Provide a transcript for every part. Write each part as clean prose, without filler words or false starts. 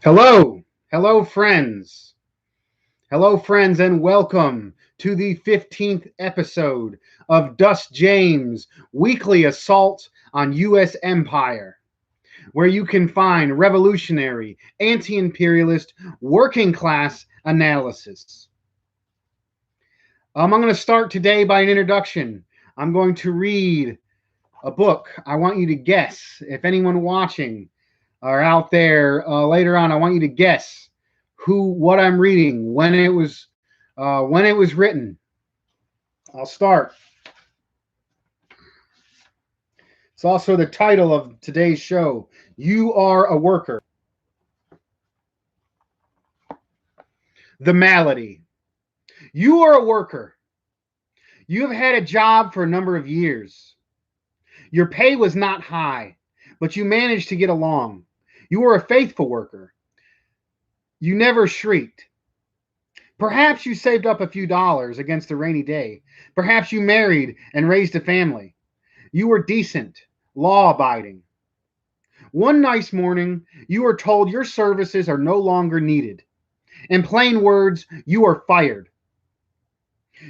Hello, hello, friends. Hello, friends, and welcome to the 15th episode of Dust James' weekly assault on U.S. empire, where you can find revolutionary, anti imperialist, working class analysis. I'm going to start today by an introduction. I'm going to read a book. I want you to guess if anyone watching or out there later on. I want you to guess what I'm reading, when it was written. I'll start. It's also the title of today's show. You Are a Worker. The Malady. You are a worker. You have had a job for a number of years. Your pay was not high, but you managed to get along. You were a faithful worker. You never shrieked. Perhaps you saved up a few dollars against a rainy day. Perhaps you married and raised a family. You were decent, law abiding. One nice morning, you are told your services are no longer needed. In plain words, you are fired.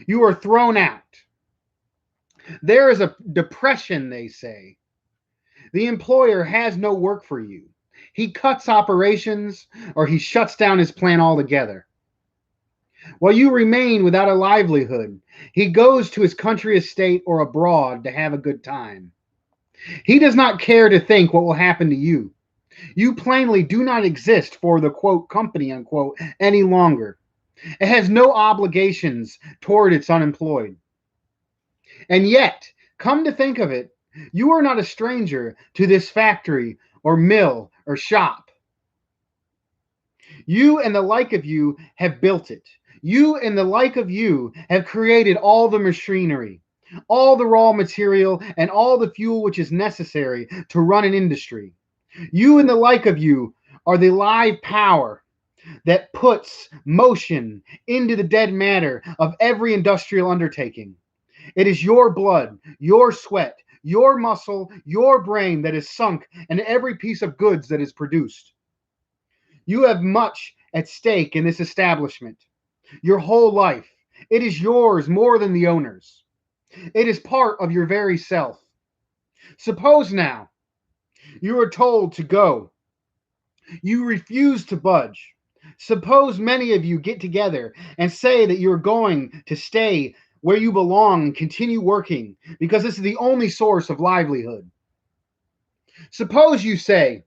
You are thrown out. There is a depression, they say. The employer has no work for you. He cuts operations or he shuts down his plant altogether. While you remain without a livelihood, he goes to his country estate or abroad to have a good time. He does not care to think what will happen to you. You plainly do not exist for the quote company unquote any longer. It has no obligations toward its unemployed. And yet, come to think of it, you are not a stranger to this factory or mill or shop. You and the like of you have built it. You and the like of you have created all the machinery, all the raw material, and all the fuel which is necessary to run an industry. You and the like of you are the live power that puts motion into the dead matter of every industrial undertaking. It is your blood, your sweat, your muscle, your brain that is sunk in every piece of goods that is produced. You have much at stake in this establishment. Your whole life. It is yours more than the owner's. It is part of your very self. Suppose now you are told to go. You refuse to budge. Suppose many of you get together and say that you're going to stay where you belong and continue working because this is the only source of livelihood. Suppose you say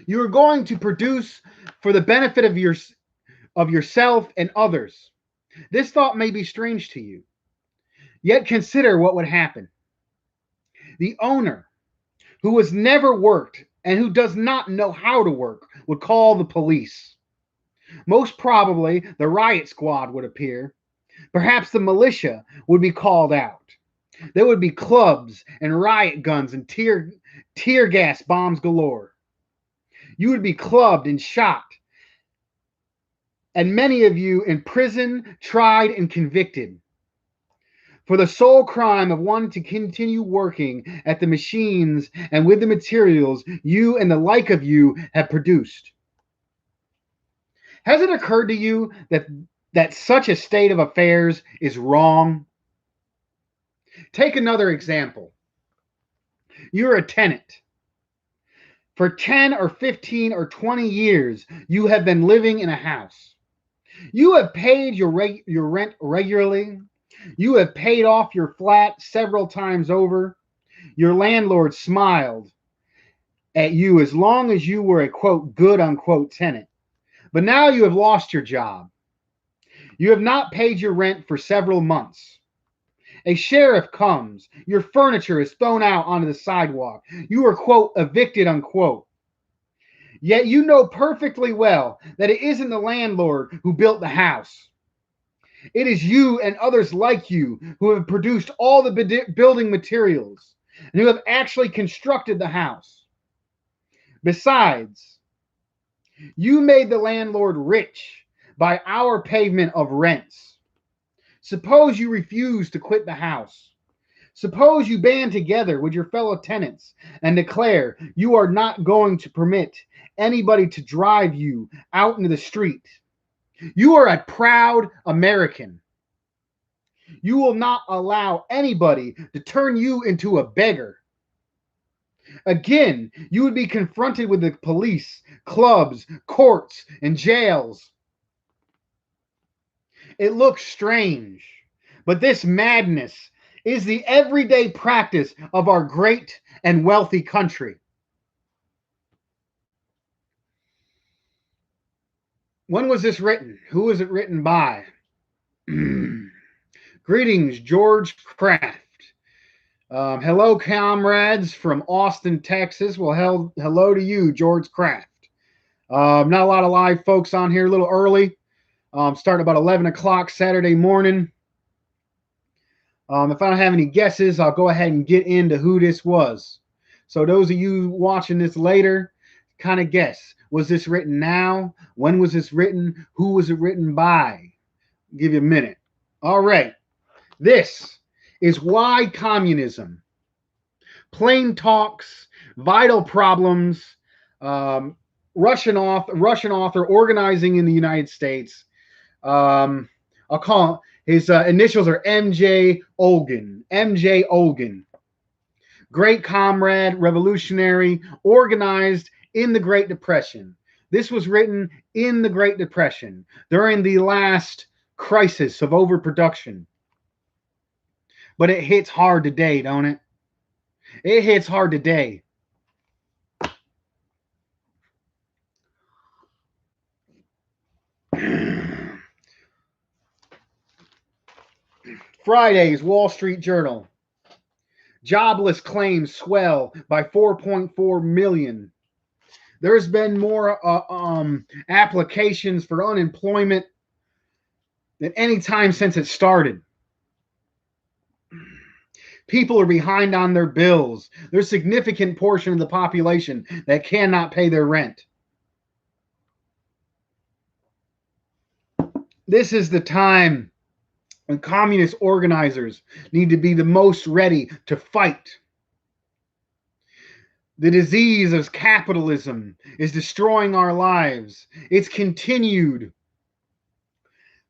you are going to produce for the benefit of yourself and others. This thought may be strange to you, yet consider what would happen. The owner, who has never worked and who does not know how to work, would call the police. Most probably, the riot squad would appear. Perhaps the militia would be called out. There would be clubs and riot guns and tear gas bombs galore. You would be clubbed and shot, and many of you in prison, tried, and convicted for the sole crime of wanting to continue working at the machines and with the materials you and the like of you have produced. Has it occurred to you that such a state of affairs is wrong? Take another example. You're a tenant. For 10 or 15 or 20 years, you have been living in a house. You have paid your rent regularly. You have paid off your flat several times over. Your landlord smiled at you as long as you were a quote good unquote tenant. But now you have lost your job. You have not paid your rent for several months. A sheriff comes. Your furniture is thrown out onto the sidewalk. You are quote evicted unquote. Yet you know perfectly well that it isn't the landlord who built the house. It is you and others like you who have produced all the building materials and who have actually constructed the house. Besides, you made the landlord rich by our payment of rents. Suppose you refuse to quit the house. Suppose you band together with your fellow tenants and declare you are not going to permit anybody to drive you out into the street. You are a proud American. You will not allow anybody to turn you into a beggar. Again, you would be confronted with the police, clubs, courts, and jails. It looks strange, but this madness is the everyday practice of our great and wealthy country. When was this written? Who was it written by? Greetings, George Kraft. Hello, comrades from Austin, Texas. Well, hello to you, George Kraft. Not a lot of live folks on here, a little early. Starting about 11 o'clock Saturday morning. If I don't have any guesses, I'll go ahead and get into who this was. So those of you watching this later, kind of guess. Was this written now? When was this written? Who was it written by? I'll give you a minute. All right. This is Why Communism. Plain talks, vital problems, Russian author organizing in the United States. I'll call his initials are M.J. Olgan. M.J. Olgan. Great comrade, revolutionary, organized in the Great Depression. This was written in the Great Depression during the last crisis of overproduction. But it hits hard today, don't it? It hits hard today. Friday's Wall Street Journal. Jobless claims swell by 4.4 million. There's been more applications for unemployment than any time since it started. People are behind on their bills. There's a significant portion of the population that cannot pay their rent. This is the time when communist organizers need to be the most ready to fight. The disease of capitalism is destroying our lives. Its continued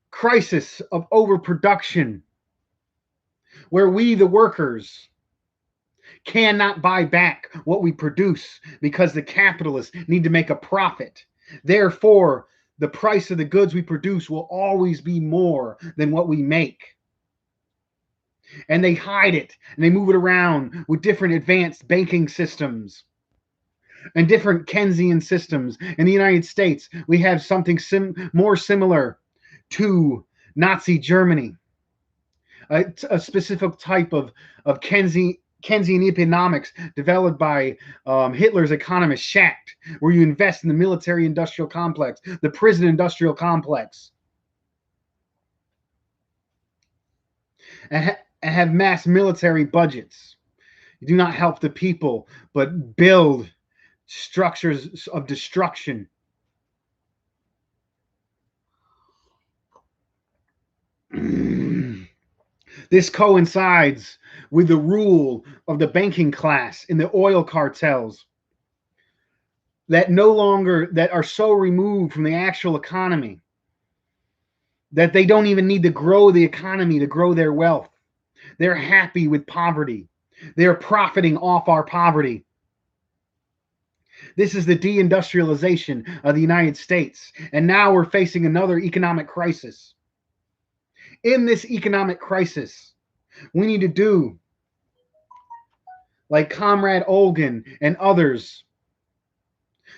crisis of overproduction, where we, the workers, cannot buy back what we produce because the capitalists need to make a profit. Therefore, the price of the goods we produce will always be more than what we make. And they hide it and they move it around with different advanced banking systems and different Keynesian systems. In the United States, we have something more similar to Nazi Germany, a specific type of Keynesian economics developed by Hitler's economist Schacht, where you invest in the military-industrial complex, the prison-industrial complex, and have mass military budgets. You do not help the people, but build structures of destruction. This coincides with the rule of the banking class in the oil cartels that are so removed from the actual economy that they don't even need to grow the economy to grow their wealth. They're happy with poverty. They're profiting off our poverty. This is the deindustrialization of the United States. And now we're facing another economic crisis. In this economic crisis, we need to do like Comrade Olgan and others,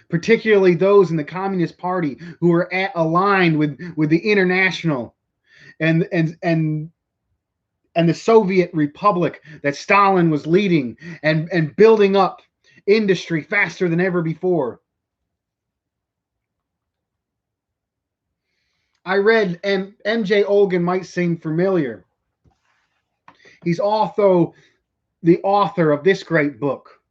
particularly those in the Communist Party who are aligned with the International and the Soviet Republic that Stalin was leading and building up industry faster than ever before. I read, and M.J. Olgan might seem familiar. He's also the author of this great book,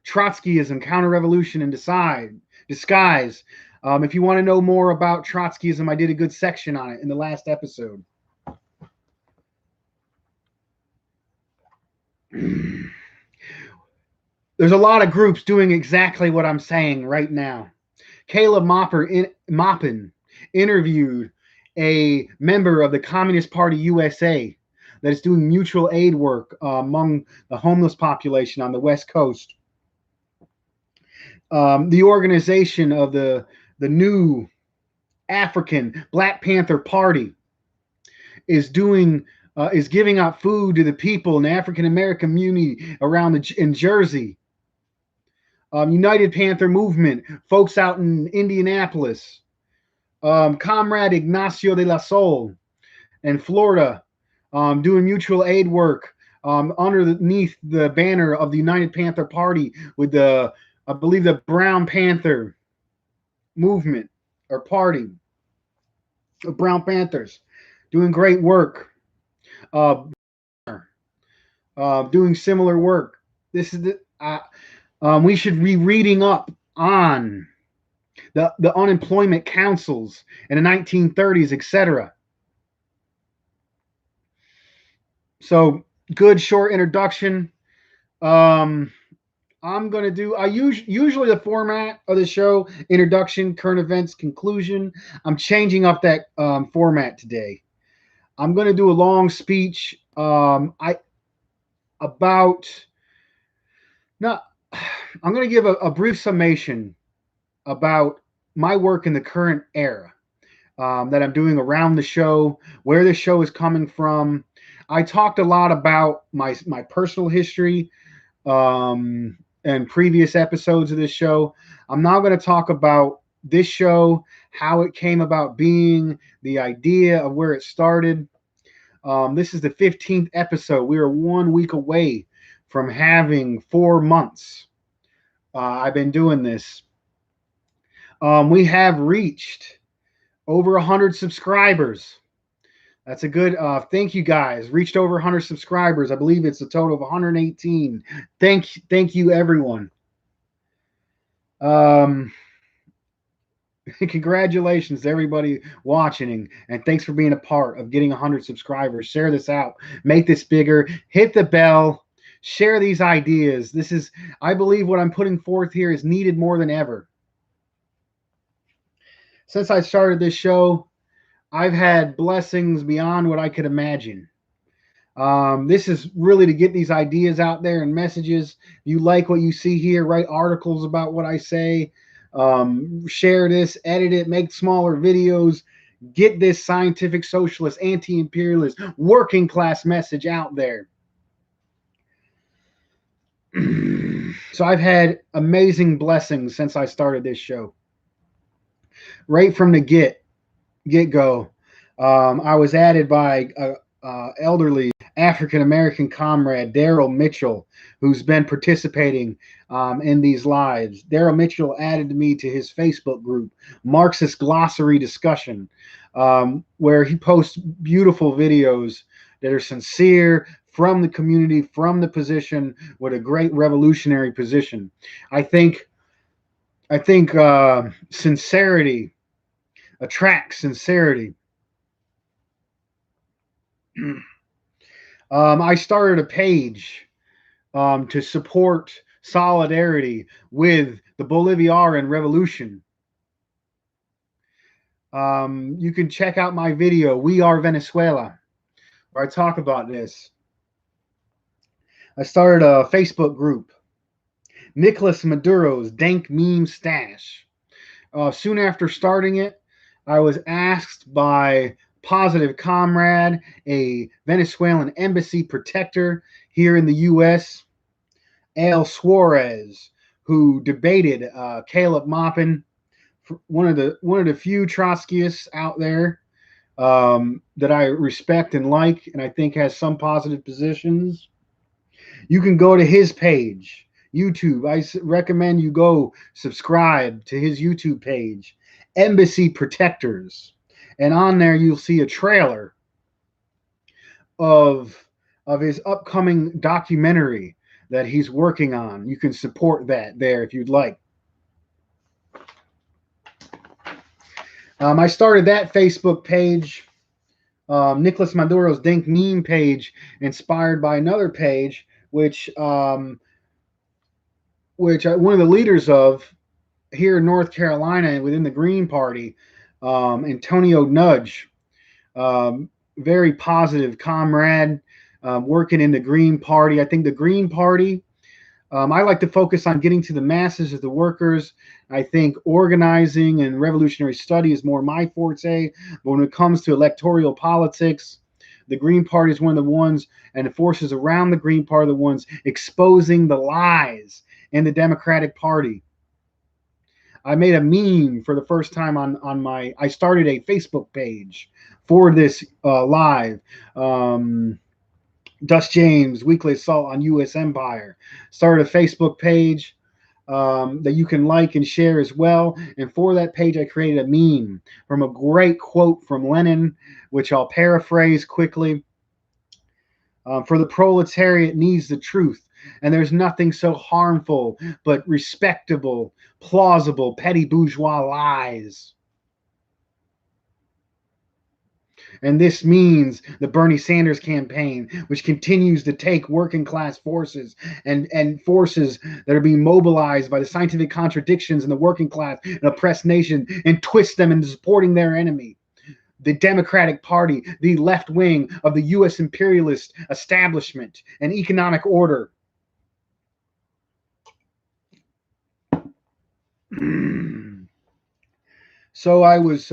Trotskyism, Counter-Revolution in Disguise. If you want to know more about Trotskyism, I did a good section on it in the last episode. There's a lot of groups doing exactly what I'm saying right now. Caleb Maupin interviewed a member of the Communist Party USA that is doing mutual aid work among the homeless population on the West Coast. The organization of the new African Black Panther Party is giving out food to the people in the African American community in Jersey. United Panther Movement, folks out in Indianapolis, Comrade Ignacio de la Sol in Florida, doing mutual aid work underneath the banner of the United Panther Party with I believe, the Brown Panther movement or party, Brown Panthers, doing great work, doing similar work. This is we should be reading up on the unemployment councils in the 1930s, etc. So, good short introduction. I'm going to do, usually the format of the show, introduction, current events, conclusion. I'm changing up that format today. I'm going to do a long speech I'm going to give a brief summation about my work in the current era that I'm doing around the show, where the show is coming from. I talked a lot about my personal history and previous episodes of this show. I'm now going to talk about this show, how it came about being, the idea of where it started. This is the 15th episode. We are 1 week away from having 4 months. I've been doing this. We have reached over 100 subscribers. That's a good, thank you guys. Reached over 100 subscribers. I believe it's a total of 118. Thank you, everyone. Congratulations to everybody watching, and thanks for being a part of getting 100 subscribers. Share this out. Make this bigger. Hit the bell. Share these ideas. I believe what I'm putting forth here is needed more than ever. Since I started this show, I've had blessings beyond what I could imagine. This is really to get these ideas out there and messages. You like what you see here, write articles about what I say, share this, edit it, make smaller videos, get this scientific, socialist, anti-imperialist, working class message out there. So I've had amazing blessings since I started this show. Right from the get-go, I was added by elderly African-American comrade Daryl Mitchell, who's been participating in these lives. Daryl Mitchell added me to his Facebook group, Marxist Glossary Discussion, where he posts beautiful videos that are sincere, from the community, from the position, with a great revolutionary position. I think sincerity attracts sincerity. I started a page to support solidarity with the Bolivarian Revolution. You can check out my video, We Are Venezuela, where I talk about this. I started a Facebook group, Nicolas Maduro's Dank Meme Stash. Soon after starting it, I was asked by Positive Comrade, a Venezuelan embassy protector here in the U.S., Al Suarez, who debated Caleb Maupin, one of the few Trotskyists out there that I respect and like, and I think has some positive positions. You can go to his page, YouTube. I recommend you go subscribe to his YouTube page, Embassy Protectors. And on there, you'll see a trailer of his upcoming documentary that he's working on. You can support that there if you'd like. I started that Facebook page, Nicolas Maduro's Dank Meme page, inspired by another page which one of the leaders of here in North Carolina within the Green Party, Antonio Nudge, very positive comrade, working in the Green Party. I think the Green Party, I like to focus on getting to the masses of the workers. I think organizing and revolutionary study is more my forte. But when it comes to electoral politics, the Green Party is one of the ones, and the forces around the Green Party are the ones exposing the lies in the Democratic Party. I made a meme for the first time on my. I started a Facebook page for this live. Dust James Weekly Assault on U.S. Empire. Started a Facebook page that you can like and share as well. And for that page, I created a meme from a great quote from Lenin, which I'll paraphrase quickly. For the proletariat needs the truth, and there's nothing so harmful but respectable, plausible, petty bourgeois lies. And this means the Bernie Sanders campaign, which continues to take working class forces and forces that are being mobilized by the scientific contradictions in the working class and oppressed nation and twist them into supporting their enemy. The Democratic Party, the left wing of the U.S. imperialist establishment and economic order. So I was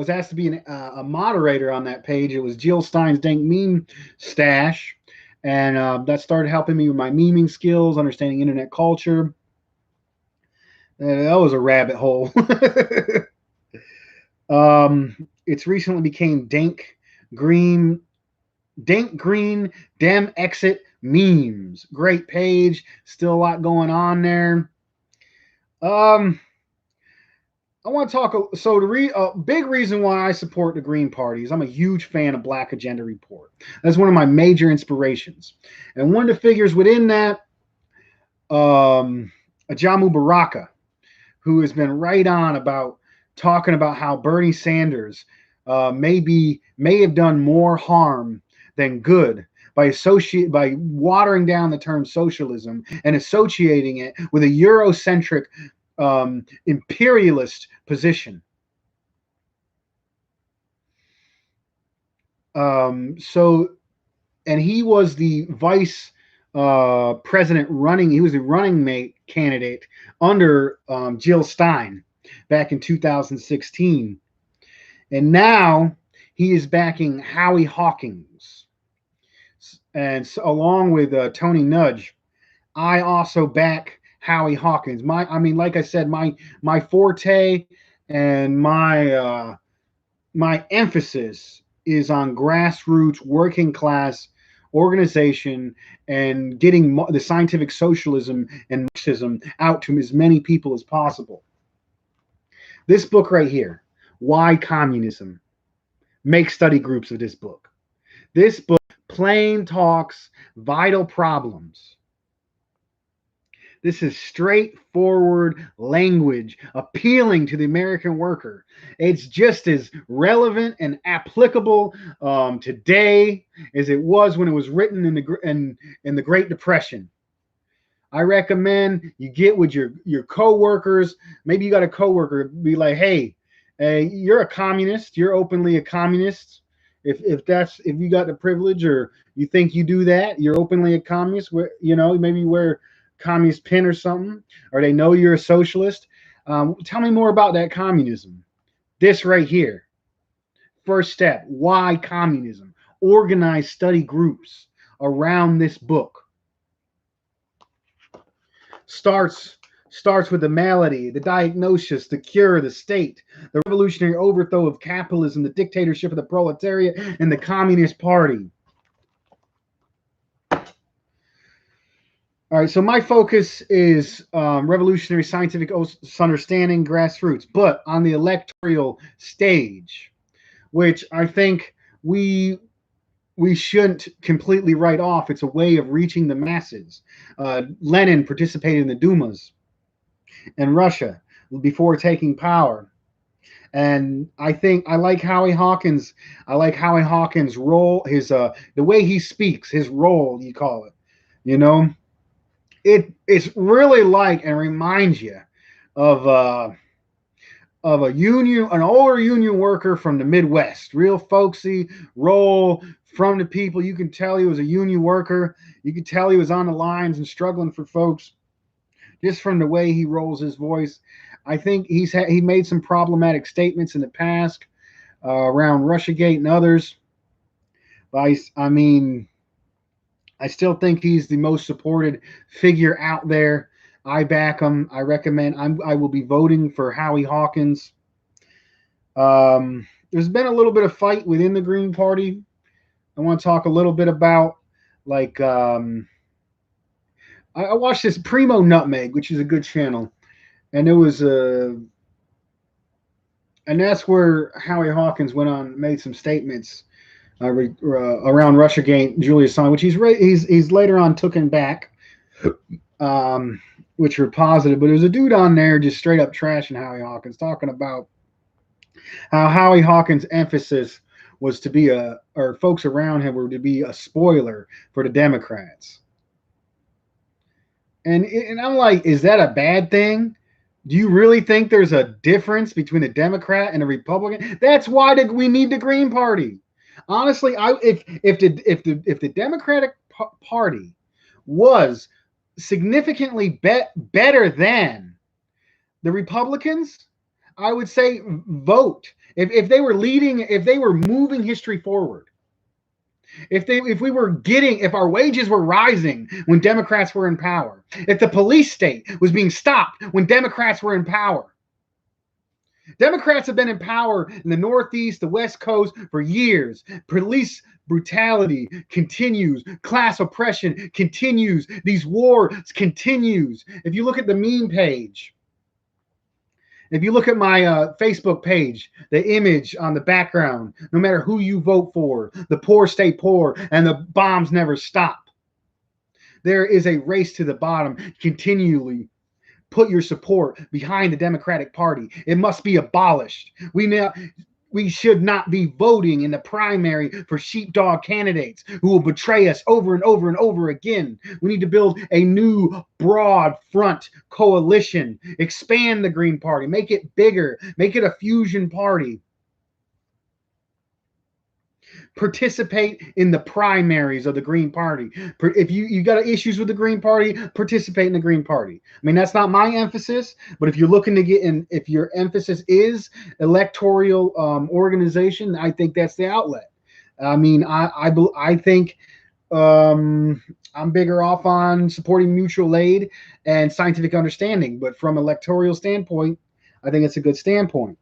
asked to be a moderator on that page. It was Jill Stein's Dank Meme Stash, and that started helping me with my memeing skills, understanding internet culture. That was a rabbit hole. It's recently became Dank Green Dem Exit Memes. Great page. Still a lot going on there. I want to talk. So the big reason why I support the Green Party is I'm a huge fan of Black Agenda Report. That's one of my major inspirations. And one of the figures within that, Ajamu Baraka, who has been right on about talking about how Bernie Sanders may have done more harm than good by watering down the term socialism and associating it with a Eurocentric imperialist position. And he was the vice president he was the running mate candidate under Jill Stein back in 2016. And now he is backing Howie Hawkins. And so, along with Tony Nudge, I also back Howie Hawkins. Like I said, my forte and my emphasis is on grassroots working class organization and getting the scientific socialism and Marxism out to as many people as possible. This book right here, Why Communism? Make study groups of this book. This book plain talks vital problems. This is straightforward language appealing to the American worker. It's just as relevant and applicable today as it was when it was written in the Great Depression. I recommend you get with your coworkers. Maybe you got a coworker, be like, hey, you're a communist. You're openly a communist. If you got the privilege or you think you do that, you're openly a communist. Maybe you wear communist pin or something, or they know you're a socialist. Tell me more about that communism. This right here. First step, why communism? Organize study groups around this book. Starts with the malady, the diagnosis, the cure, the state, the revolutionary overthrow of capitalism, the dictatorship of the proletariat, and the Communist Party. All right, so my focus is revolutionary scientific understanding, grassroots, but on the electoral stage, which I think we shouldn't completely write off. It's a way of reaching the masses. Lenin participated in the Dumas in Russia before taking power. And I think I like Howie Hawkins. I like Howie Hawkins' role, his the way he speaks, his role, you call it. You know, it's really like and reminds you of a union, an older union worker from the Midwest, real folksy, roll from the people. You can tell he was a union worker. You can tell he was on the lines and struggling for folks just from the way he rolls his voice. I think he made some problematic statements in the past around Russiagate and others. But I mean, I still think he's the most supported figure out there. I back him. I recommend. I will be voting for Howie Hawkins. There's been a little bit of fight within the Green Party. I want to talk a little bit about like I watched this Primo Nutmeg, which is a good channel, and it was and that's where Howie Hawkins went on made some statements around Russiagate, Julius Assange, which he's later on taken back, which were positive. But there was a dude on there just straight up trashing Howie Hawkins, talking about how Howie Hawkins' emphasis was to be or folks around him were to be a spoiler for the Democrats. And I'm like, is that a bad thing? Do you really think there's a difference between a Democrat and a Republican? That's why we need the Green Party. Honestly, if the Democratic Party was significantly better than the Republicans, I would say vote. If they were leading, if they were moving history forward, if our wages were rising when Democrats were in power, if the police state was being stopped when Democrats were in power. Democrats have been in power in the Northeast, the West Coast for years. Police brutality continues. Class oppression continues. These wars continues. If you look at the meme page, if you look at my Facebook page, the image on the background, no matter who you vote for, the poor stay poor and the bombs never stop. There is a race to the bottom. Continually put your support behind the Democratic Party. It must be abolished. We should not be voting in the primary for sheepdog candidates who will betray us over and over and over again. We need to build a new broad front coalition, expand the Green Party, make it bigger, make it a fusion party. Participate in the primaries of the Green Party. If you got issues with the Green Party, participate in the Green Party. I mean, that's not my emphasis, but if you're looking to get in, if your emphasis is electoral organization, I think that's the outlet. I mean, I think I'm bigger off on supporting mutual aid and scientific understanding, but from electoral standpoint, I think it's a good standpoint.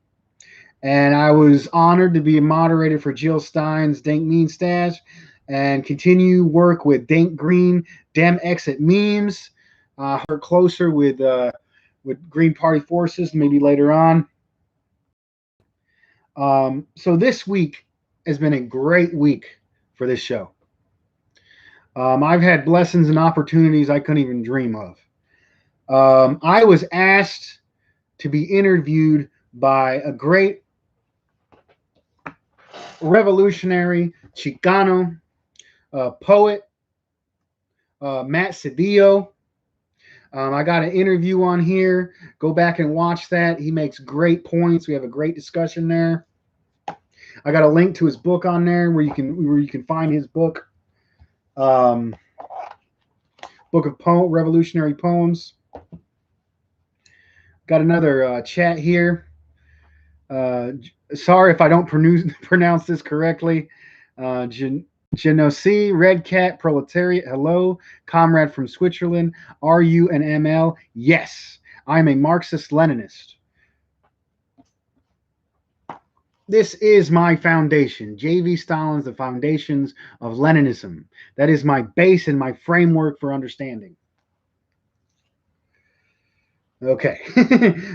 And I was honored to be a moderator for Jill Stein's Dank Mean Stash and continue work with Dank Green, Dem Exit Memes, her closer with Green Party forces, maybe later on. So this week has been a great week for this show. I've had blessings and opportunities I couldn't even dream of. I was asked to be interviewed by a great revolutionary Chicano poet, Matt Cedillo. I got an interview on here. Go back and watch that. He makes great points. We have a great discussion there. I got a link to his book on there where you can find his book, book of revolutionary poems. Got another chat here. Sorry if I don't pronounce this correctly. Genosi, Red Cat, Proletariat, hello. Comrade from Switzerland, are you an ML? Yes, I'm a Marxist-Leninist. This is my foundation. J.V. Stalin's The Foundations of Leninism. That is my base and my framework for understanding. Okay.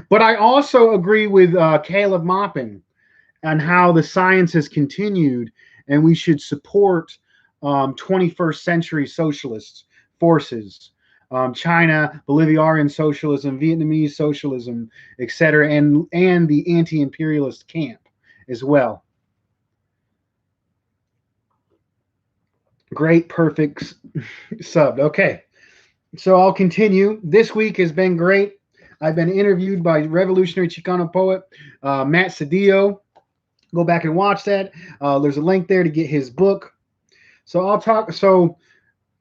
But I also agree with Caleb Maupin on how the science has continued and we should support 21st century socialist forces, China, Bolivarian socialism, Vietnamese socialism, etc., and the anti-imperialist camp as well. Great, perfect subbed. Okay. So I'll continue. This week has been great. I've been interviewed by revolutionary Chicano poet Matt Cedillo. Go back and watch that. There's a link there to get his book. So I'll talk. So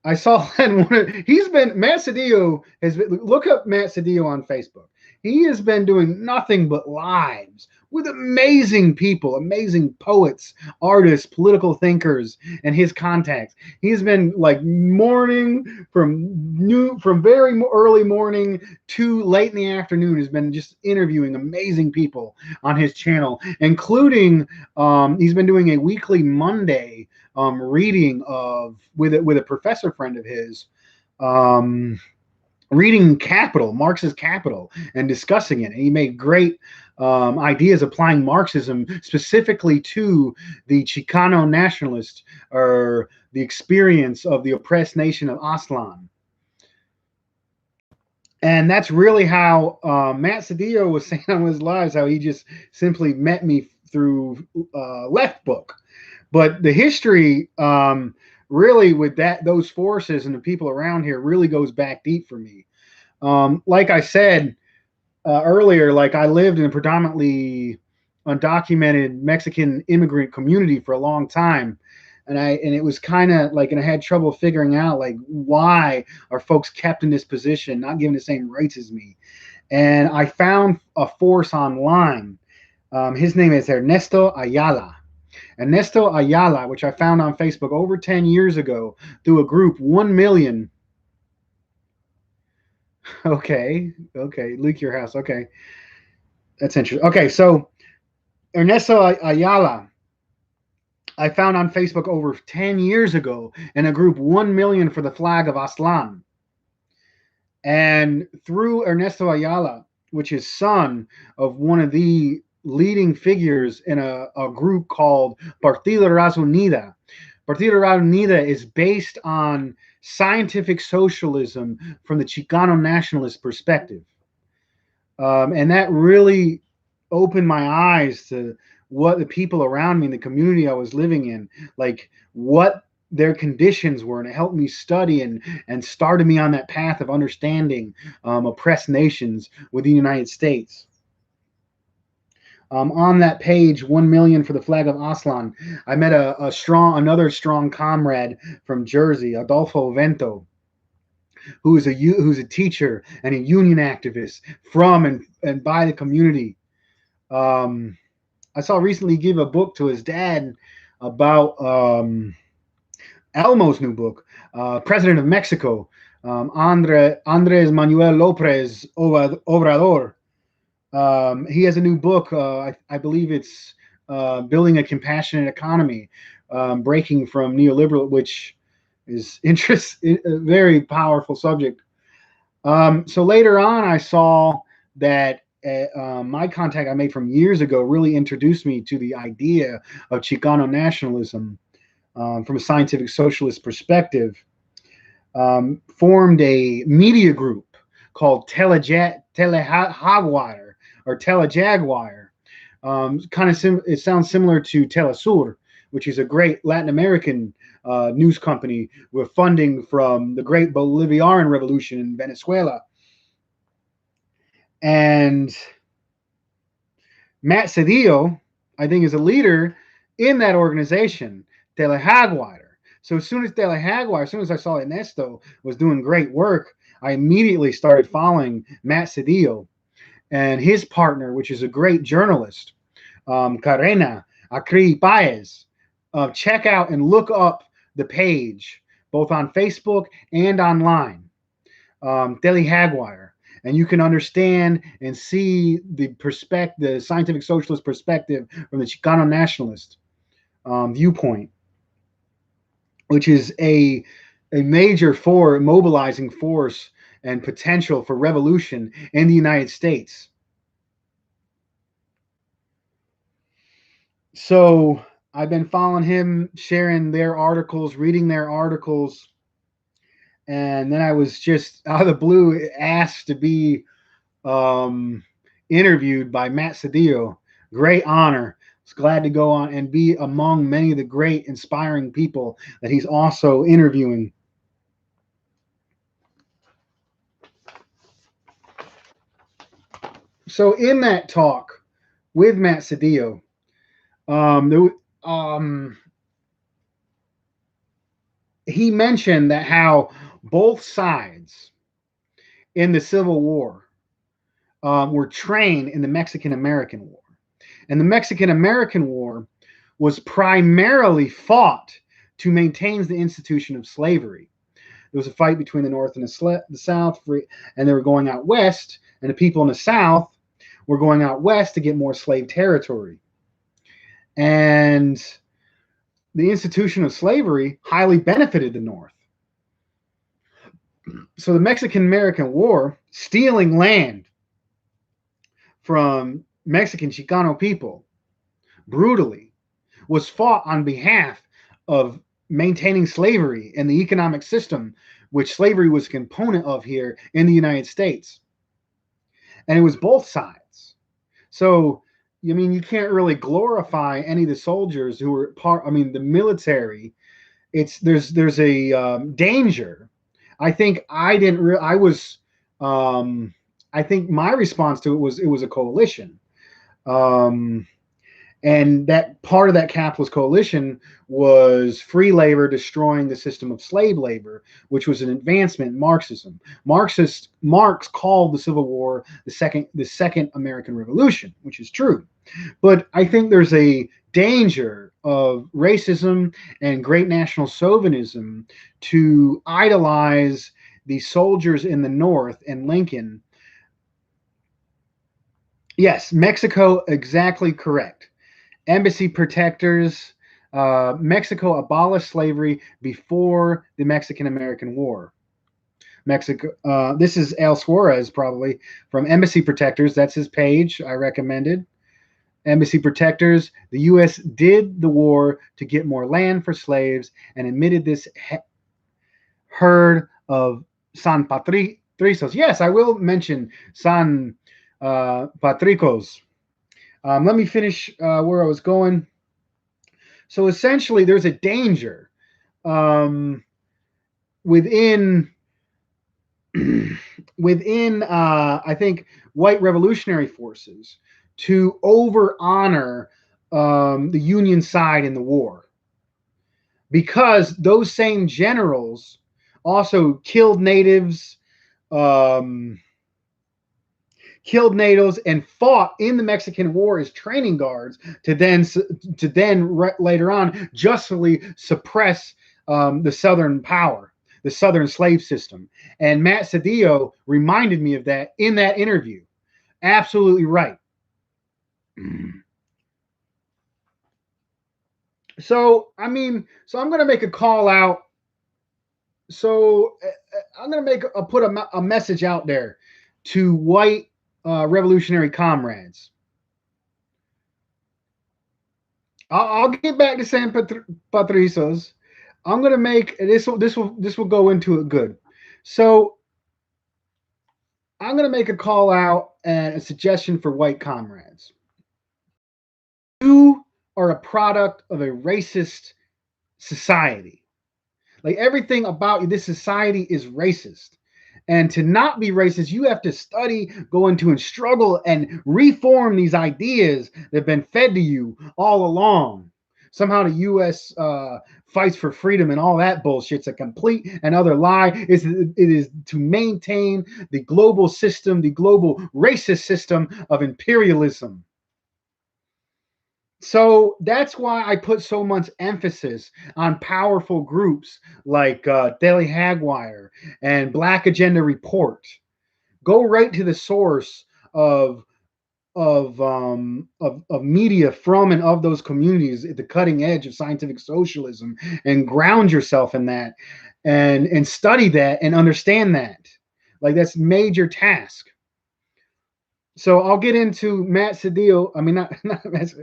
I saw that he's been Matt Cedillo has been, look up Matt Cedillo on Facebook. He has been doing nothing but lives with amazing people, amazing poets, artists, political thinkers, and his contacts. He's been like morning from very early morning to late in the afternoon. Has been just interviewing amazing people on his channel, including he's been doing a weekly Monday reading of with a professor friend of his, um, reading Capital, Marx's Capital, and discussing it. And he made great ideas applying Marxism specifically to the Chicano nationalist or the experience of the oppressed nation of Aztlan. And that's really how Matt Cedillo was saying on his lives, how he just simply met me through Left Book. But the history, really, with those forces and the people around here, really goes back deep for me. Like I said earlier, like I lived in a predominantly undocumented Mexican immigrant community for a long time, and it was kind of like, and I had trouble figuring out like why are folks kept in this position, not given the same rights as me. And I found a force online. His name is Ernesto Ayala. Ernesto Ayala, which I found on Facebook over 10 years ago through a group, 1 million. Okay. Leak your house. Okay. That's interesting. Okay. So Ernesto Ayala, I found on Facebook over 10 years ago in a group, 1 million for the flag of Aztlan. And through Ernesto Ayala, which is son of one of the leading figures in a group called Partido Raza Unida. Partido Raza Unida is based on scientific socialism from the Chicano nationalist perspective. And that really opened my eyes to what the people around me in the community I was living in, like what their conditions were, and it helped me study and started me on that path of understanding oppressed nations within the United States. On that page, 1 million for the flag of Aztlan, I met another strong comrade from Jersey, Adolfo Vento, who's a teacher and a union activist from and by the community. I saw recently give a book to his dad about Elmo's new book, President of Mexico, Andres Manuel Lopez Obrador. He has a new book. I believe it's Building a Compassionate Economy, breaking from neoliberal, which is a very powerful subject. So later on, I saw that my contact I made from years ago really introduced me to the idea of Chicano nationalism from a scientific socialist perspective. Formed a media group called Telejaguar or Telejaguar. It sounds similar to Telesur, which is a great Latin American news company with funding from the great Bolivarian Revolution in Venezuela. And Matt Cedillo, I think, is a leader in that organization, Telejaguar. So as soon as I saw Ernesto was doing great work, I immediately started following Matt Cedillo and his partner, which is a great journalist, Karena Acri Paez. Check out and look up the page, both on Facebook and online, Telejaguar. And you can understand and see the scientific socialist perspective from the Chicano nationalist viewpoint, which is a major mobilizing force and potential for revolution in the United States. So I've been following him, sharing their articles, reading their articles. And then I was just out of the blue asked to be interviewed by Matt Cedillo. Great honor. was glad to go on and be among many of the great, inspiring people that he's also interviewing. So in that talk with Matt Cedillo, there, he mentioned that how both sides in the Civil War were trained in the Mexican American War. And the Mexican American War was primarily fought to maintain the institution of slavery. There was a fight between the North and the South, and they were going out west, and the people in the South were going out west to get more slave territory. And the institution of slavery highly benefited the North. So the Mexican American War, stealing land from Mexican Chicano people brutally, was fought on behalf of maintaining slavery and the economic system which slavery was a component of here in the United States. And it was both sides. So, I mean, you can't really glorify any of the soldiers who were part, I mean, the military. There's a danger. I think I think my response to it was a coalition. And that part of that capitalist coalition was free labor destroying the system of slave labor, which was an advancement in Marxism. Marx called the Civil War the second American Revolution, which is true. But I think there's a danger of racism and great national chauvinism to idolize the soldiers in the North and Lincoln. Yes, Mexico, exactly correct. Embassy protectors. Mexico abolished slavery before the Mexican-American War. Mexico. This is Al Suarez, probably from Embassy Protectors. That's his page. I recommended. Embassy Protectors. The U.S. did the war to get more land for slaves and admitted this herd of San Patricios. Yes, I will mention San Patricos. Let me finish where I was going. So essentially, there's a danger within I think white revolutionary forces to over honor the Union side in the war, because those same generals also killed natives. Killed natives and fought in the Mexican War as training guards to then later on justly suppress the Southern power, the Southern slave system. And Matt Cedillo reminded me of that in that interview. Absolutely right. So I'm going to make a call out. So I'm going to put a message out there to white revolutionary comrades. I'll get back to San Patricios. I'm gonna make this will go into it good. So I'm gonna make a call out and a suggestion for white comrades. You are a product of a racist society. Like everything about you, this society is racist. And to not be racist, you have to study, go into and struggle and reform these ideas that have been fed to you all along. Somehow the U.S. Fights for freedom and all that bullshit's a complete and utter lie. It is to maintain the global system, the global racist system of imperialism. So that's why I put so much emphasis on powerful groups like Daily Hagwire and Black Agenda Report. Go right to the source of media from and of those communities at the cutting edge of scientific socialism, and ground yourself in that, and study that and understand that. Like that's major task. So I'll get into Matt Cedillo. I mean, not Matt.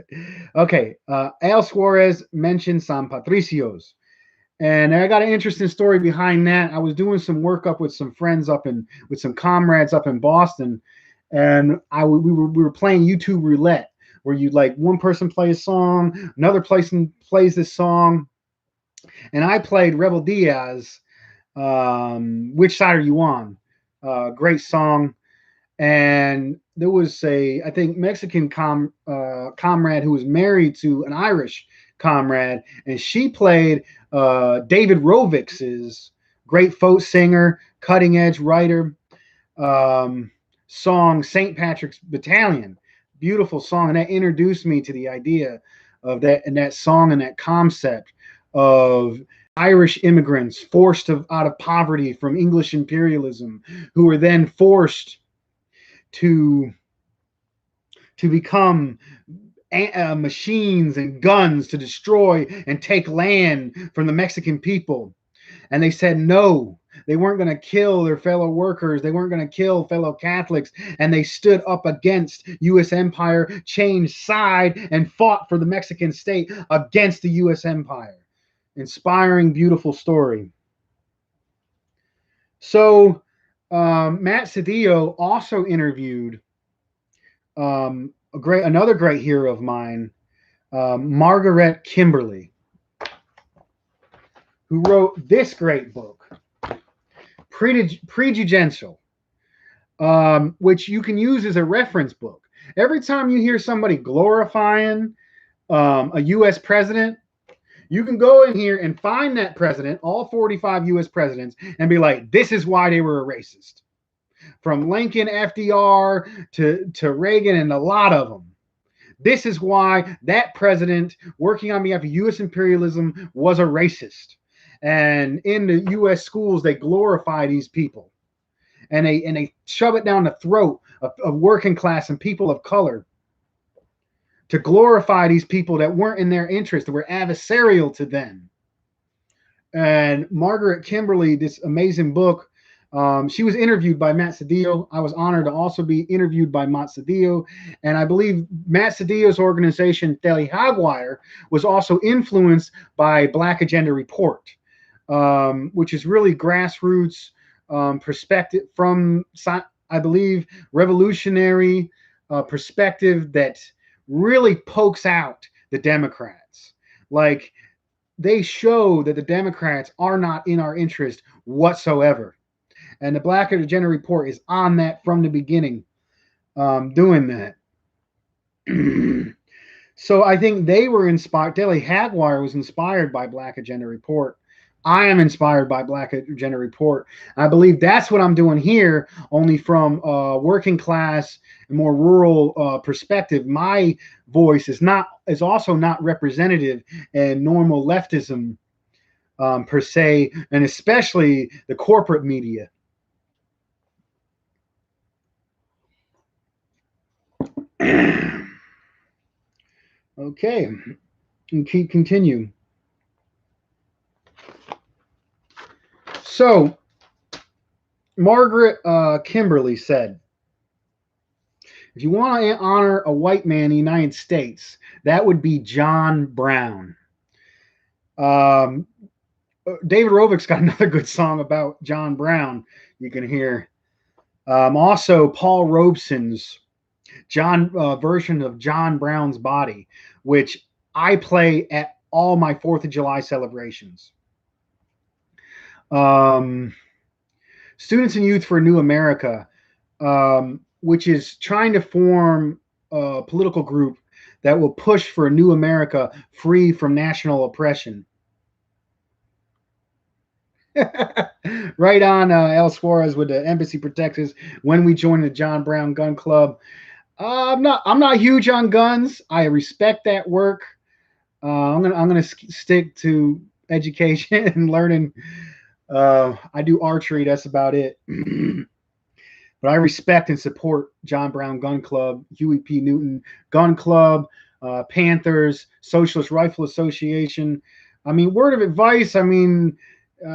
Okay. Al Suarez mentioned San Patricios. And I got an interesting story behind that. I was doing some work up with some friends with some comrades up in Boston. And we were playing YouTube roulette, where you like one person play a song, another person plays this song, and I played Rebel Diaz. Which side are you on? Great song. And there was I think Mexican comrade who was married to an Irish comrade, and she played David Rovics's great folk singer, cutting edge writer, song St. Patrick's Battalion. Beautiful song, and that introduced me to the idea of that and that song and that concept of Irish immigrants forced out of poverty from English imperialism, who were then forced to become machines and guns to destroy and take land from the Mexican people. And they said no, they weren't going to kill their fellow workers, they weren't going to kill fellow Catholics, and they stood up against U.S. empire, changed side, and fought for the Mexican state against the U.S. empire. Inspiring, beautiful story. So Matt Cedillo also interviewed another great hero of mine, Margaret Kimberly, who wrote this great book, Prejudicial, which you can use as a reference book. Every time you hear somebody glorifying a U.S. president, you can go in here and find that president, all 45 U.S. presidents, and be like, this is why they were a racist. From Lincoln, FDR, to Reagan, and a lot of them. This is why that president working on behalf of U.S. imperialism was a racist. And in the U.S. schools, they glorify these people. And they shove it down the throat of working class and people of color to glorify these people that weren't in their interest, that were adversarial to them. And Margaret Kimberly, this amazing book, she was interviewed by Matt Cedillo. I was honored to also be interviewed by Matt Cedillo. And I believe Matt Cedillo's organization, Telejaguar, was also influenced by Black Agenda Report, which is really grassroots perspective from, I believe, revolutionary perspective that really pokes out the Democrats. Like, they show that the Democrats are not in our interest whatsoever. And the Black Agenda Report is on that from the beginning, doing that. So I think they were inspired. Telejaguar was inspired by Black Agenda Report. I am inspired by Black Agenda Report. I believe that's what I'm doing here, only from a working class and more rural perspective. My voice is also not representative in normal leftism per se, and especially the corporate media. Okay, and continue. So, Margaret Kimberly said, if you want to honor a white man in the United States, that would be John Brown. David Rovics got another good song about John Brown you can hear. Also, Paul Robeson's version of John Brown's Body, which I play at all my 4th of July celebrations. Students and Youth for a New America, which is trying to form a political group that will push for a new America free from national oppression. Right on, El Suarez with the Embassy Protects Us when we join the John Brown Gun Club. I'm not huge on guns. I respect that work. I'm gonna stick to education and learning. I do archery. That's about it. But I respect and support John Brown Gun Club, Huey P. Newton Gun Club, Panthers, Socialist Rifle Association. I mean, word of advice. I mean,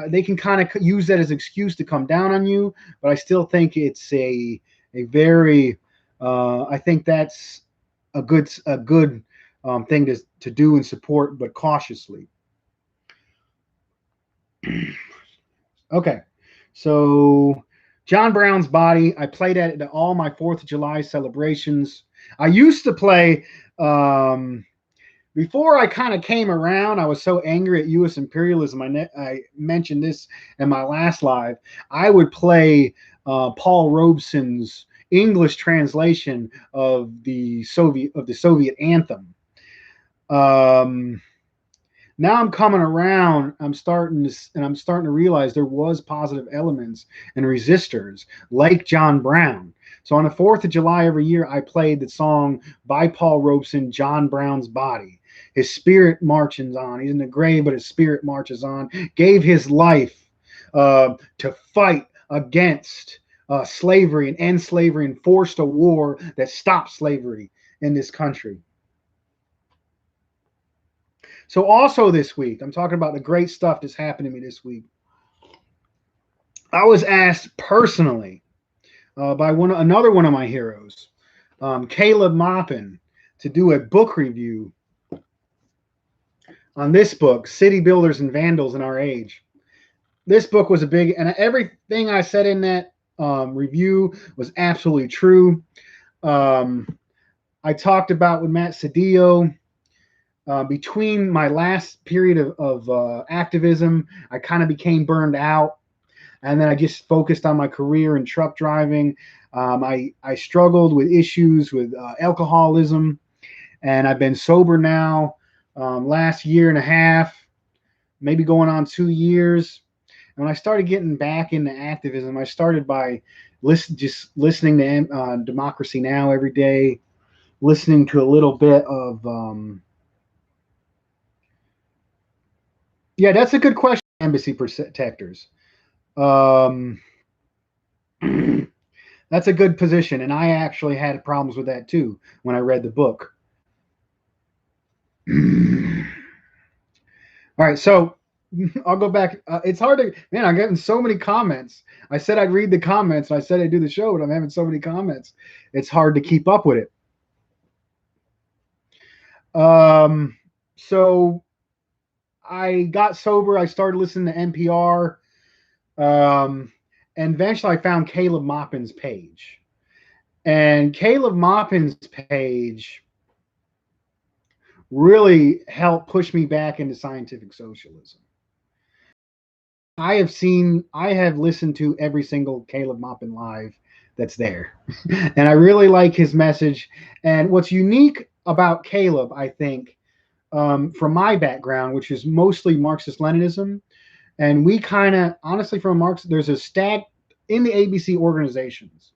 they can kind of use that as an excuse to come down on you, but I still think it's a very. I think that's a good thing to do and support, but cautiously. Okay, so John Brown's Body, I played at all my 4th of July celebrations. I used to play. Before I kind of came around, I was so angry at U.S. imperialism. I mentioned this in my last live. I would play Paul Robeson's English translation of the Soviet anthem. Now I'm coming around. I'm starting to realize there was positive elements and resistors like John Brown. So on the 4th of July every year, I played the song by Paul Robeson, John Brown's Body. His spirit marches on. He's in the grave, but his spirit marches on. Gave his life to fight against slavery and end slavery and forced a war that stopped slavery in this country. So also this week, I'm talking about the great stuff that's happened to me this week. I was asked personally by another one of my heroes, Caleb Maupin, to do a book review on this book, City Builders and Vandals in Our Age. This book was and everything I said in that review was absolutely true. I talked about with Matt Cedillo. Between my last period of activism, I kind of became burned out, and then I just focused on my career in truck driving. I struggled with issues with alcoholism, and I've been sober now last year and a half, maybe going on 2 years. And when I started getting back into activism, I started by just listening to Democracy Now! Every day, listening to a little bit of yeah, that's a good question. Embassy protectors. That's a good position, and I actually had problems with that too when I read the book. All right, so I'll go back. It's hard to, man, I'm getting so many comments. I said I'd read the comments, and I said I'd do the show, but I'm having so many comments. It's hard to keep up with it. So I got sober. I started listening to NPR. And eventually I found Caleb Maupin's page. And Caleb Maupin's page really helped push me back into scientific socialism. I have listened to every single Caleb Maupin live that's there. And I really like his message. And what's unique about Caleb, I think, from my background, which is mostly Marxist-Leninism, and we kind of, honestly, from Marx, there's in the ABC organizations,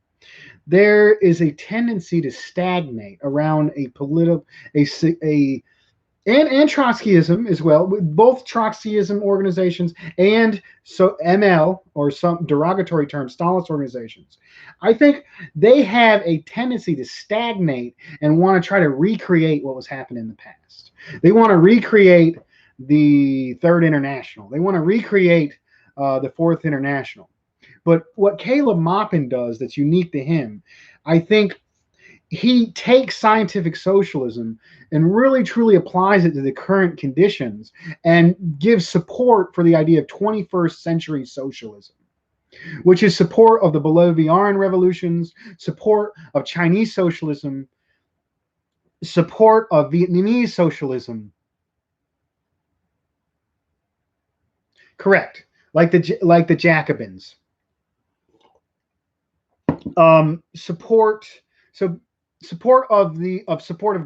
there is a tendency to stagnate around a political, and Trotskyism as well, with both Trotskyism organizations and so ML, or some derogatory term, Stalinist organizations. I think they have a tendency to stagnate and want to try to recreate what was happening in the past. They want to recreate the Third International. They want to recreate the Fourth International. But what Caleb Maupin does that's unique to him, I think he takes scientific socialism and really truly applies it to the current conditions and gives support for the idea of 21st century socialism, which is support of the Bolivarian revolutions, support of Chinese socialism, support of Vietnamese socialism. Correct, like the Jacobins. Support of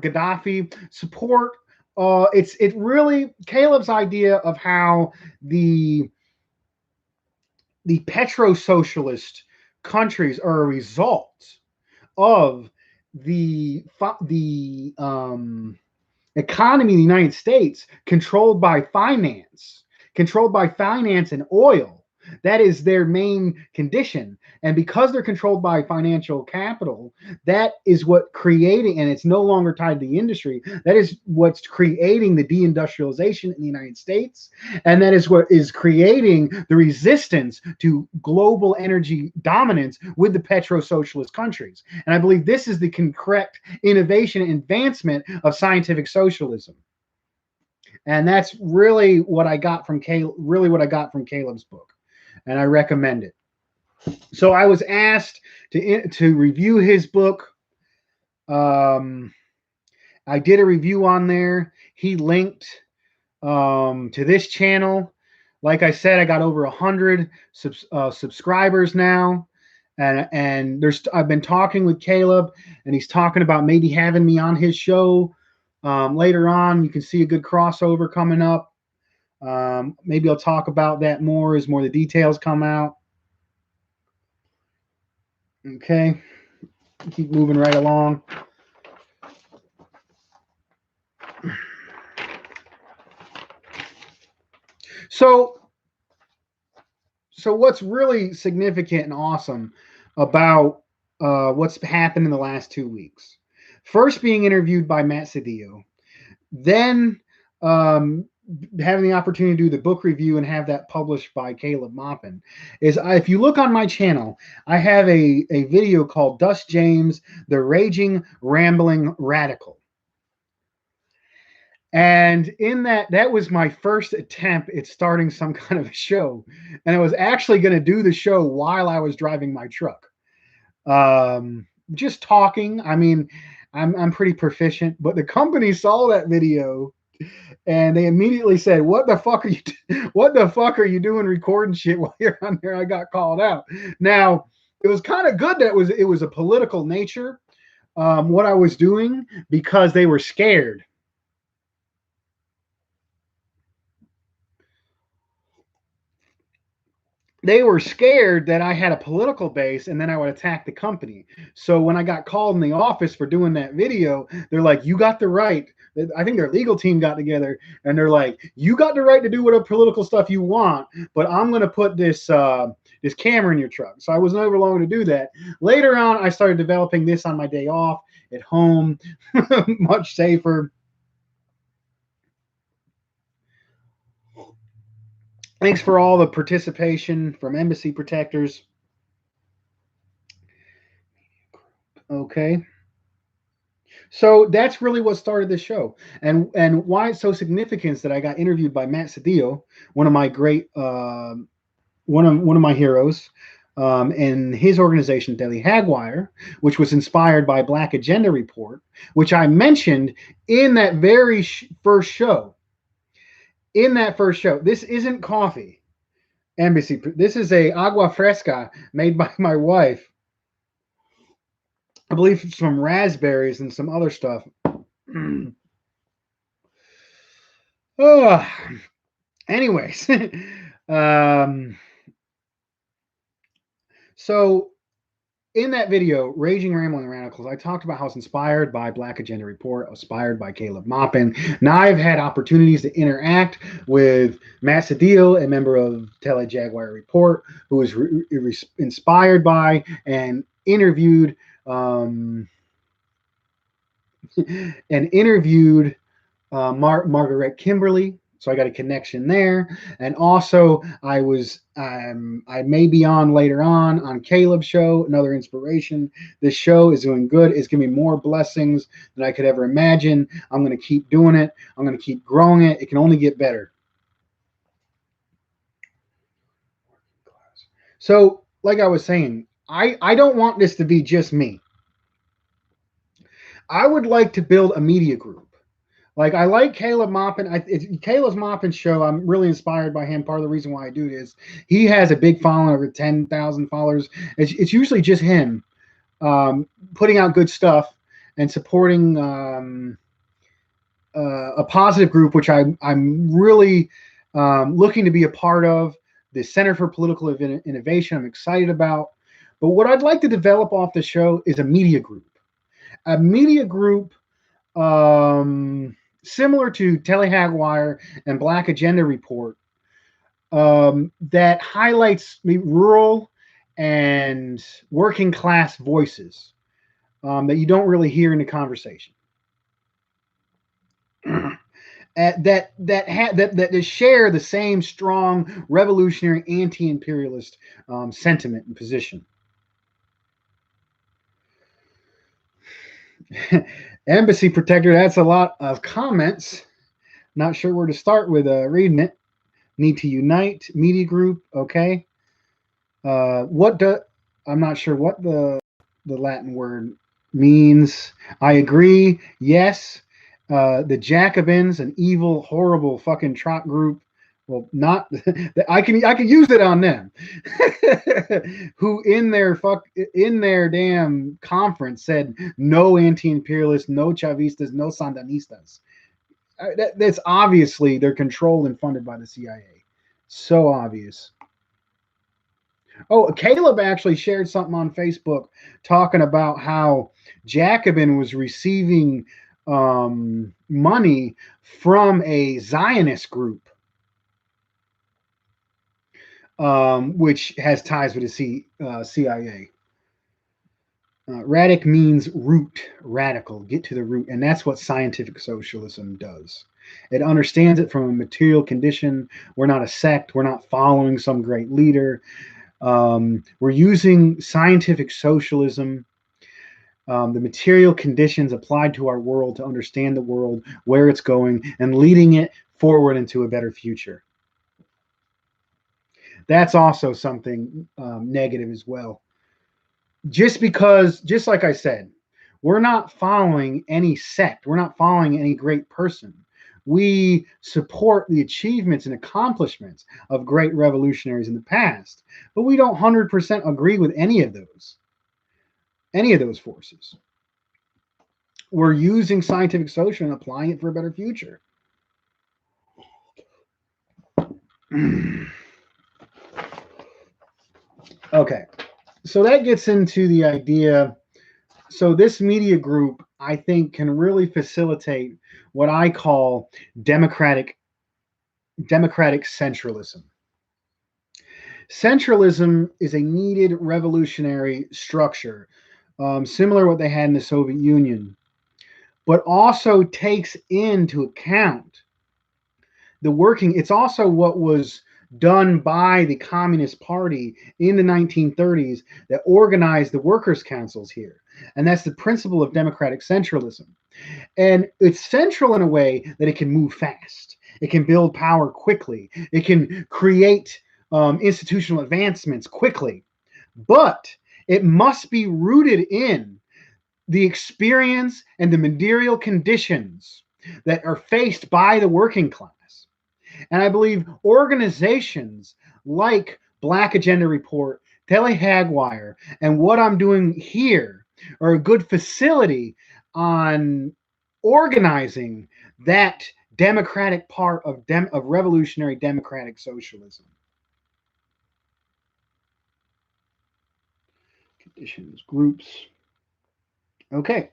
Gaddafi. Support. It really Caleb's idea of how the petro-socialist countries are a result of the economy in the United States controlled by finance and oil. That is their main condition. And because they're controlled by financial capital, that is what creating, and it's no longer tied to the industry, that is what's creating the deindustrialization in the United States. And that is what is creating the resistance to global energy dominance with the petro-socialist countries. And I believe this is the correct innovation and advancement of scientific socialism. And that's really what I got from Caleb's book. And I recommend it. So I was asked to review his book. I did a review on there. He linked to this channel. Like I said, I got over 100 subscribers now, and I've been talking with Caleb, and he's talking about maybe having me on his show later on. You can see a good crossover coming up. Maybe I'll talk about that more as more of the details come out. Okay, keep moving right along. So what's really significant and awesome about what's happened in the last 2 weeks? First, being interviewed by Matt Cedillo, then having the opportunity to do the book review and have that published by Caleb Maupin. If you look on my channel, I have a video called Dust James, the Raging Rambling Radical. And in that was my first attempt at starting some kind of a show. And I was actually going to do the show while I was driving my truck. Just talking. I mean, I'm pretty proficient, but the company saw that video and they immediately said, "What the fuck are you? What the fuck are you doing recording shit while you're on there?" I got called out. Now, it was kind of good that it was a political nature, what I was doing, because they were scared. They were scared that I had a political base and then I would attack the company. So when I got called in the office for doing that video, they're like, "You got the right." I think their legal team got together and they're like, "You got the right to do whatever political stuff you want, but I'm going to put this camera in your truck." So I was never long to do that. Later on, I started developing this on my day off at home, much safer. Thanks for all the participation from Embassy Protectors. Okay. So that's really what started the show, and why it's so significant is that I got interviewed by Matt Cedillo, one of my great, one of my heroes, in his organization Daily Hagwire, which was inspired by Black Agenda Report, which I mentioned in that very first show. In that first show, this isn't coffee, Embassy. This is a agua fresca made by my wife. I believe some raspberries and some other stuff. Oh, anyways, so in that video, Raging Rambling Radicals, I talked about how it's inspired by Black Agenda Report, inspired by Caleb Maupin. Now I've had opportunities to interact with Matt Cedillo, a member of Tele Jaguar Report, who was inspired by and interviewed Margaret Kimberly. So I got a connection there, and also I may be on later on Caleb's show, another inspiration. This show is doing good. It's giving me more blessings than I could ever imagine. I'm going to keep doing it. I'm going to keep growing it. It can only get better. So, like I was saying, I don't want this to be just me. I would like to build a media group. Like, I like Caleb Maupin. Caleb Maupin's show. I'm really inspired by him. Part of the reason why I do this, he has a big following, over 10,000 followers. It's usually just him putting out good stuff and supporting a positive group, which I'm really looking to be a part of. The Center for Political Innovation, I'm excited about. But what I'd like to develop off the show is a media group. A media group similar to Telehagwire and Black Agenda Report, that highlights rural and working class voices that you don't really hear in the conversation. that share the same strong revolutionary anti-imperialist sentiment and position. Embassy Protector, that's a lot of comments. Not sure where to start with reading it. Need to unite, media group, okay. I'm not sure what the Latin word means I agree. Yes, the Jacobins, an evil, horrible fucking trot group. Well, not I can use it on them, who in their damn conference said no anti-imperialists, no Chavistas, no Sandinistas. That's obviously they're controlled and funded by the CIA. So obvious. Oh, Caleb actually shared something on Facebook talking about how Jacobin was receiving money from a Zionist group, which has ties with the CIA. Radic means root, radical, get to the root, and that's what scientific socialism does. It understands it from a material condition. We're not a sect. We're not following some great leader. We're using scientific socialism, the material conditions applied to our world to understand the world, where it's going, and leading it forward into a better future. That's also something negative as well. Just like I said, we're not following any sect, we're not following any great person. We support the achievements and accomplishments of great revolutionaries in the past, but we don't 100% agree with any of those forces. We're using scientific social and applying it for a better future. Okay, so that gets into the idea. So this media group, I think, can really facilitate what I call democratic centralism. Centralism is a needed revolutionary structure, similar to what they had in the Soviet Union, but also takes into account the working. It's also what was done by the Communist Party in the 1930s that organized the workers' councils here. And that's the principle of democratic centralism. And it's central in a way that it can move fast. It can build power quickly. It can create institutional advancements quickly. But it must be rooted in the experience and the material conditions that are faced by the working class. And I believe organizations like Black Agenda Report, Telehaguire, and what I'm doing here are a good facility on organizing that democratic part of revolutionary democratic socialism. Conditions, groups. Okay.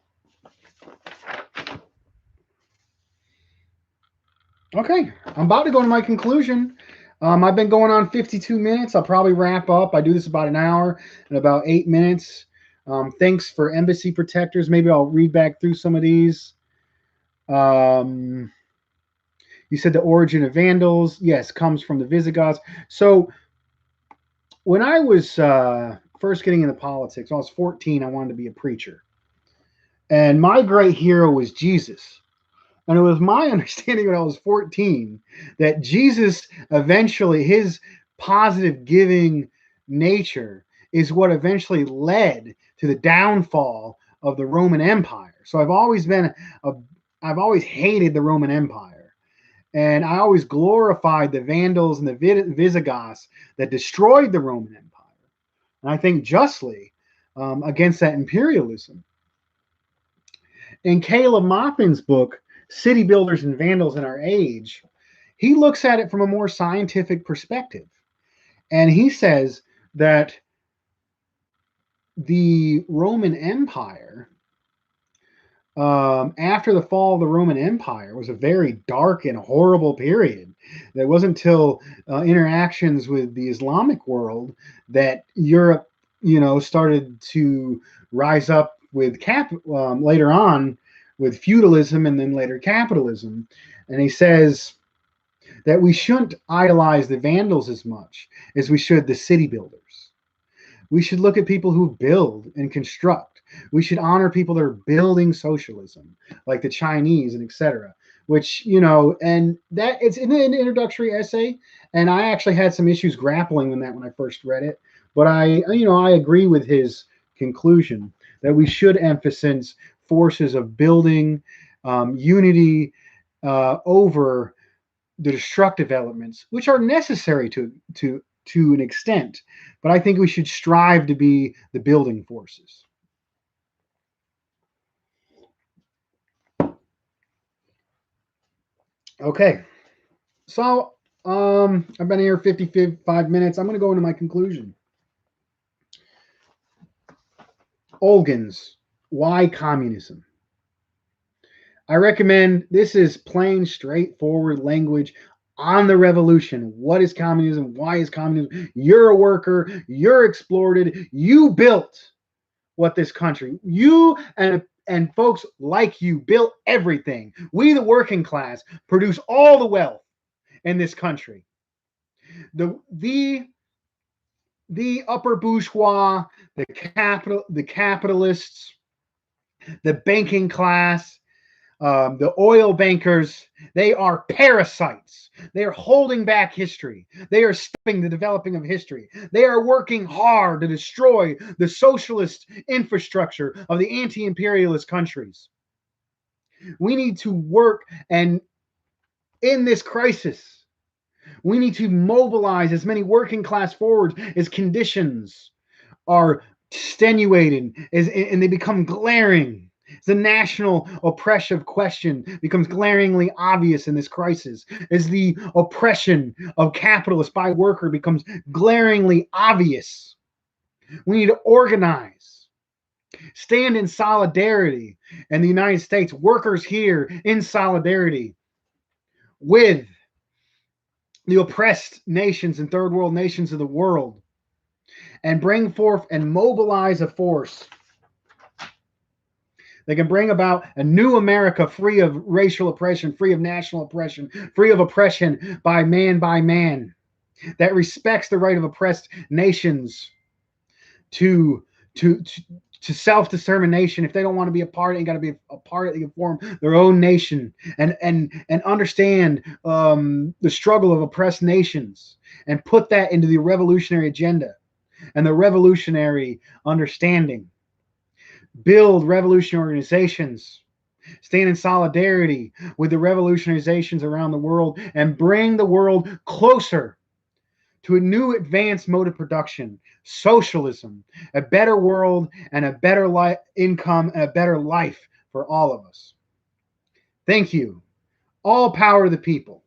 Okay, I'm about to go to my conclusion. I've been going on 52 minutes. I'll probably wrap up. I do this about an hour and about 8 minutes. Thanks for embassy protectors. Maybe I'll read back through some of these. You said the origin of Vandals, yes, comes from the Visigoths. So when I was first getting into politics, when I was 14, I wanted to be a preacher. And my great hero was Jesus. And it was my understanding when I was 14 that Jesus eventually, his positive giving nature is what eventually led to the downfall of the Roman Empire. So I've always hated the Roman Empire. And I always glorified the Vandals and the Visigoths that destroyed the Roman Empire. And I think justly against that imperialism. In Caleb Maupin's book, City Builders and Vandals in Our Age, he looks at it from a more scientific perspective. And he says that the Roman Empire, after the fall of the Roman Empire, was a very dark and horrible period. It wasn't until interactions with the Islamic world that Europe, started to rise up with later on with feudalism and then later capitalism. And he says that we shouldn't idolize the Vandals as much as we should the city builders. We should look at people who build and construct. We should honor people that are building socialism, like the Chinese and etc. Which, and that it's in an introductory essay. And I actually had some issues grappling with that when I first read it. But I agree with his conclusion that we should emphasize forces of building unity over the destructive elements, which are necessary to an extent, but I think we should strive to be the building forces. Okay, so I've been here 55 minutes. I'm going to go into my conclusion. Olgins, why communism? I recommend this is plain, straightforward language on the revolution. What is communism? Why is communism? You're a worker. You're exploited. You built what this country, you and folks like you built everything. We, the working class, produce all the wealth in this country. The upper bourgeois, the capitalists, the banking class, the oil bankers, they are parasites. They are holding back history. They are stopping the developing of history. They are working hard to destroy the socialist infrastructure of the anti-imperialist countries. We need to work, and in this crisis, we need to mobilize as many working class forwards as conditions are extenuated and they become glaring. The national oppressive question becomes glaringly obvious in this crisis, as the oppression of capitalists by worker becomes glaringly obvious. We need to organize, stand in solidarity, and the United States, workers here in solidarity with the oppressed nations and third world nations of the world, and bring forth and mobilize a force that can bring about a new America free of racial oppression, free of national oppression, free of oppression by man, that respects the right of oppressed nations to to to, to self-determination. If they don't want to be a part, they got to be a part. They can form their own nation and understand the struggle of oppressed nations and put that into the revolutionary agenda and the revolutionary understanding. Build revolutionary organizations, stand in solidarity with the revolutionizations around the world, and bring the world closer to a new advanced mode of production, socialism, a better world, and a better income, and a better life for all of us. Thank you. All power to the people.